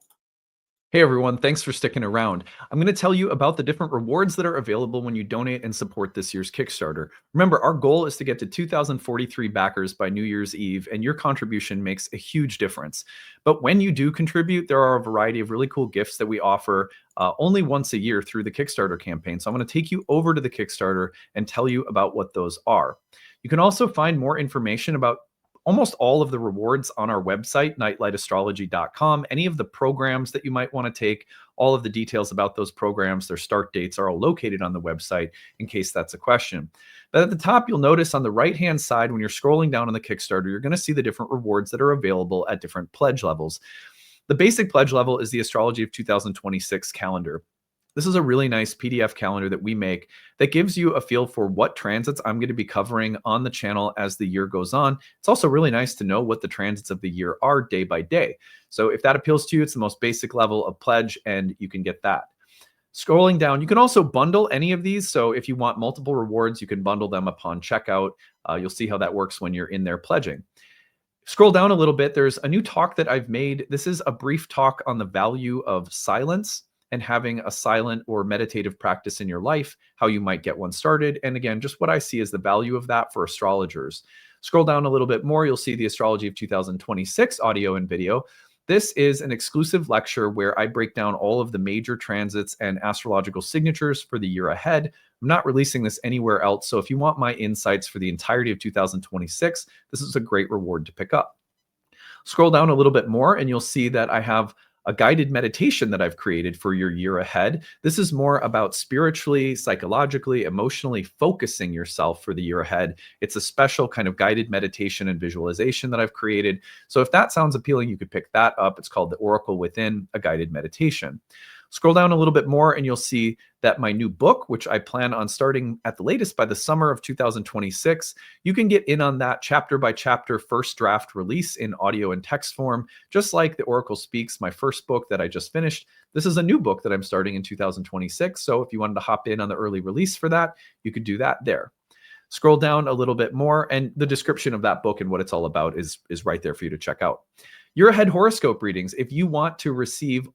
Hey everyone, thanks for sticking around. I'm going to tell you about the different rewards that are available when you donate and support this year's Kickstarter. Remember, our goal is to get to 2,043 backers by New Year's Eve, and your contribution makes a huge difference. But when you do contribute, there are a variety of really cool gifts that we offer only once a year through the Kickstarter campaign. So I'm going to take you over to the Kickstarter and tell you about what those are. You can also find more information about almost all of the rewards on our website, nightlightastrology.com. Any of the programs that you might want to take, all of the details about those programs, their start dates are all located on the website in case that's a question. But at the top, you'll notice on the right-hand side, when you're scrolling down on the Kickstarter, you're going to see the different rewards that are available at different pledge levels. The basic pledge level is the Astrology of 2026 calendar. This is a really nice PDF calendar that we make that gives you a feel for what transits I'm going to be covering on the channel as the year goes on. It's also really nice to know what the transits of the year are day by day. So if that appeals to you, it's the most basic level of pledge, and you can get that. Scrolling down, you can also bundle any of these. So if you want multiple rewards, you can bundle them upon checkout. You'll see how that works when you're in there pledging. Scroll down a little bit. There's a new talk that I've made. This is a brief talk on the value of silence and having a silent or meditative practice in your life, how you might get one started. And again, just what I see as the value of that for astrologers. Scroll down a little bit more. You'll see the Astrology of 2026 audio and video. This is an exclusive lecture where I break down all of the major transits and astrological signatures for the year ahead. I'm not releasing this anywhere else. So if you want my insights for the entirety of 2026, this is a great reward to pick up. Scroll down a little bit more and you'll see that I have a guided meditation that I've created for your year ahead. This is more about spiritually, psychologically, emotionally focusing yourself for the year ahead. It's a special kind of guided meditation and visualization that I've created. So if that sounds appealing, you could pick that up. It's called The Oracle Within, a guided meditation. Scroll down a little bit more and you'll see that my new book, which I plan on starting at the latest by the summer of 2026, you can get in on that chapter by chapter first draft release in audio and text form, just like The Oracle Speaks, my first book that I just finished. This is a new book that I'm starting in 2026. So if you wanted to hop in on the early release for that, you could do that there. Scroll down a little bit more and the description of that book and what it's all about is right there for you to check out. Year ahead horoscope readings. If you want to receive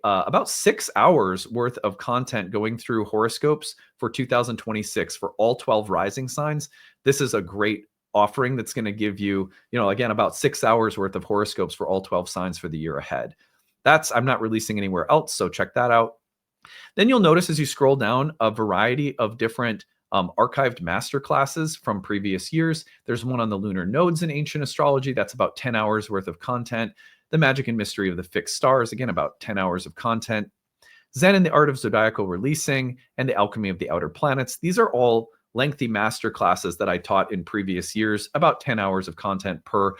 about 6 hours worth of content going through horoscopes for 2026 for all 12 rising signs, this is a great offering that's going to give you, again, about 6 hours worth of horoscopes for all 12 signs for the year ahead. I'm not releasing anywhere else, so check that out. Then you'll notice as you scroll down a variety of different archived masterclasses from previous years. There's one on the lunar nodes in ancient astrology. That's about 10 hours worth of content. The Magic and Mystery of the Fixed Stars, again, about 10 hours of content. Zen and the Art of Zodiacal Releasing, and the Alchemy of the Outer Planets. These are all lengthy master classes that I taught in previous years, about 10 hours of content per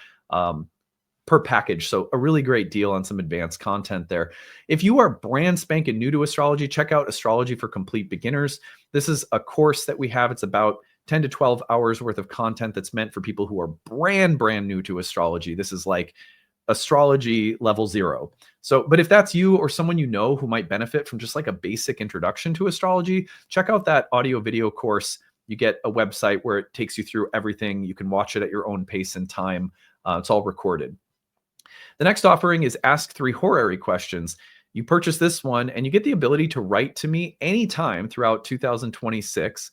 package. So a really great deal on some advanced content there. If you are brand spanking new to astrology, check out Astrology for Complete Beginners. This is a course that we have. It's about 10 to 12 hours worth of content that's meant for people who are brand new to astrology. This is like astrology level 0. So, but if that's you or someone you know who might benefit from just like a basic introduction to astrology, check out that audio video course. You get a website where it takes you through everything. You can watch it at your own pace and time. It's all recorded. The next offering is Ask 3 Horary Questions. You purchase this one and you get the ability to write to me anytime throughout 2026,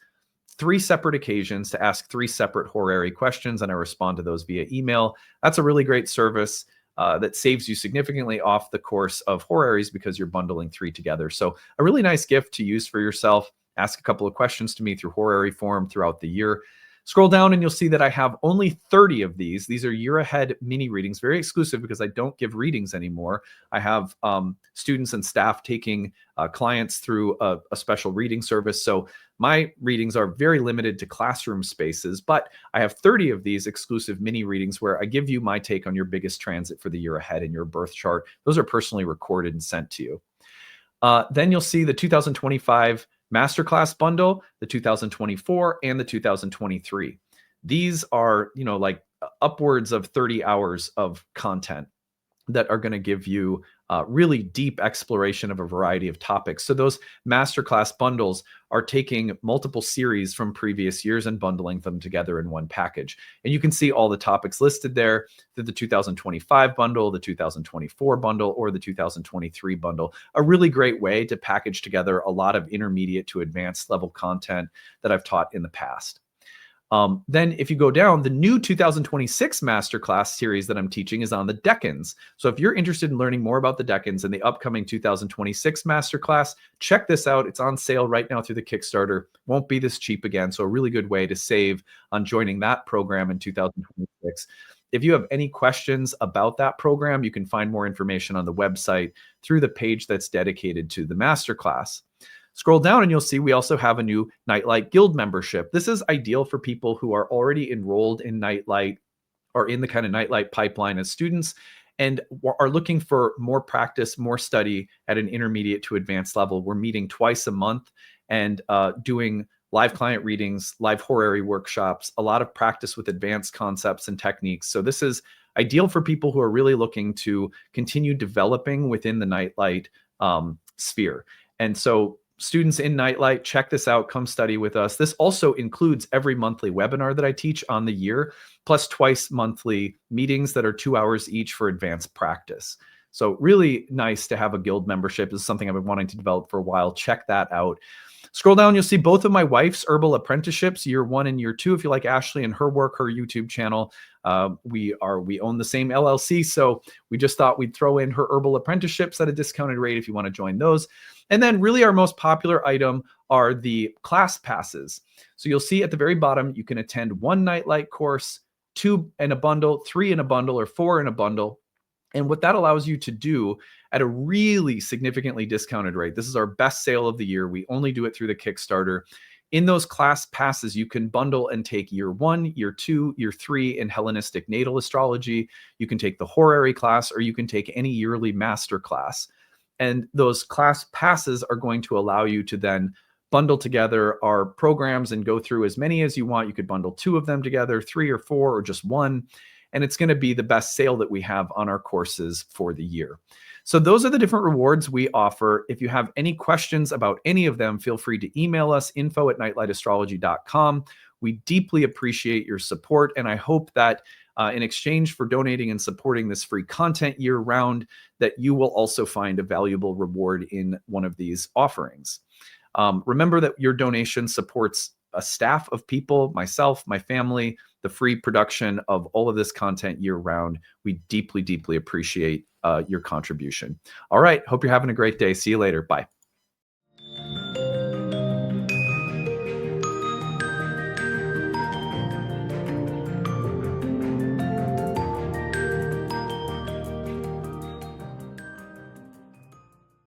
3 separate occasions to ask 3 separate horary questions, and I respond to those via email. That's a really great service. That saves you significantly off the course of horaries because you're bundling 3 together. So a really nice gift to use for yourself. Ask a couple of questions to me through horary form throughout the year. Scroll down and you'll see that I have only 30 of these. These are year ahead mini readings, very exclusive because I don't give readings anymore. I have students and staff taking clients through a special reading service. So my readings are very limited to classroom spaces, but I have 30 of these exclusive mini readings where I give you my take on your biggest transit for the year ahead in your birth chart. Those are personally recorded and sent to you. Then you'll see the 2025 Masterclass bundle, the 2024, and the 2023. These are, like upwards of 30 hours of content that are going to give you really deep exploration of a variety of topics. So those masterclass bundles are taking multiple series from previous years and bundling them together in one package. And you can see all the topics listed there through the 2025 bundle, the 2024 bundle, or the 2023 bundle. A really great way to package together a lot of intermediate to advanced level content that I've taught in the past. Then if you go down, the new 2026 masterclass series that I'm teaching is on the decans. So if you're interested in learning more about the decans and the upcoming 2026 masterclass, check this out. It's on sale right now through the Kickstarter. Won't be this cheap again. So a really good way to save on joining that program in 2026. If you have any questions about that program, you can find more information on the website through the page that's dedicated to the masterclass. Scroll down and you'll see we also have a new Nightlight Guild membership. This is ideal for people who are already enrolled in Nightlight or in the kind of Nightlight pipeline as students and are looking for more practice, more study at an intermediate to advanced level, we're meeting twice a month and doing live client readings, live horary workshops, a lot of practice with advanced concepts and techniques. So this is ideal for people who are really looking to continue developing within the Nightlight sphere. And so students in Nightlight, check this out, come study with us. This also includes every monthly webinar that I teach on the year, plus twice monthly meetings that are 2 hours each for advanced practice. So really nice to have a guild membership. This is something I've been wanting to develop for a while. Check that out. Scroll down, you'll see both of my wife's herbal apprenticeships, year 1 and year 2. If you like Ashley and her work, her YouTube channel, we own the same LLC. So we just thought we'd throw in her herbal apprenticeships at a discounted rate if you want to join those. And then really our most popular item are the class passes. So you'll see at the very bottom, you can attend 1 Nightlight course, 2 in a bundle, 3 in a bundle, or 4 in a bundle. And what that allows you to do at a really significantly discounted rate, this is our best sale of the year. We only do it through the Kickstarter. In those class passes, you can bundle and take year 1, year 2, year 3 in Hellenistic natal astrology. You can take the horary class, or you can take any yearly master class. And those class passes are going to allow you to then bundle together our programs and go through as many as you want. You could bundle 2 of them together, 3 or 4, or just 1. And it's going to be the best sale that we have on our courses for the year. So those are the different rewards we offer. If you have any questions about any of them, feel free to email us, info@nightlightastrology.com. We deeply appreciate your support, and I hope that in exchange for donating and supporting this free content year round, that you will also find a valuable reward in one of these offerings. Remember that your donation supports a staff of people, myself, my family, the free production of all of this content year round. We deeply, deeply appreciate your contribution. All right. Hope you're having a great day. See you later. Bye.